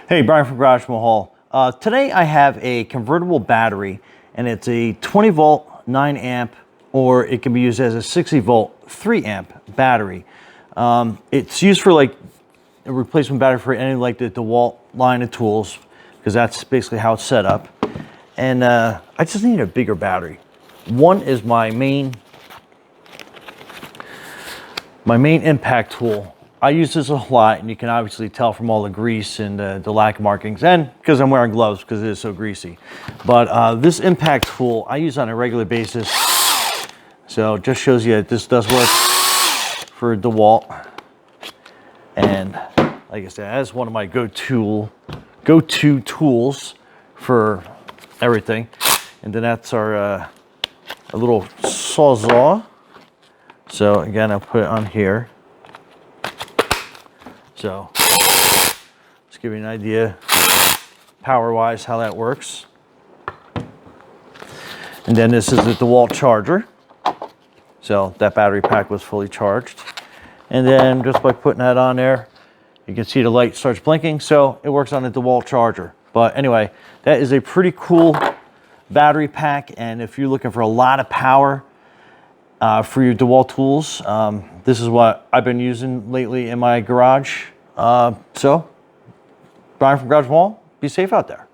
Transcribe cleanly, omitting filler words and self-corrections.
Hey, Brian from Garage Mahal. Today I have a convertible battery, and it's a 20 volt 9 amp, or it can be used as a 60 volt 3 amp battery. It's used for like a replacement battery for any like the DeWalt line of tools, because that's basically how it's set up. And I just need a bigger battery. One is my main impact tool. I use this a lot, and you can obviously tell from all the grease and the lack of markings, and because I'm wearing gloves because it is so greasy. But this impact tool I use on a regular basis, so it just shows you that this does work for DeWalt. And like I said, that's one of my go-to tools for everything. And then that's our a little sawzall. So again, I'll put it on here. So just give you an idea power-wise how that works. And then this is the DeWalt charger. So that battery pack was fully charged. And then just by putting that on there, you can see the light starts blinking. So it works on the DeWalt charger. But anyway, that is a pretty cool battery pack. And if you're looking for a lot of power for your DeWalt tools, this is what I've been using lately in my garage. So, Brian from Garage Mahal, be safe out there.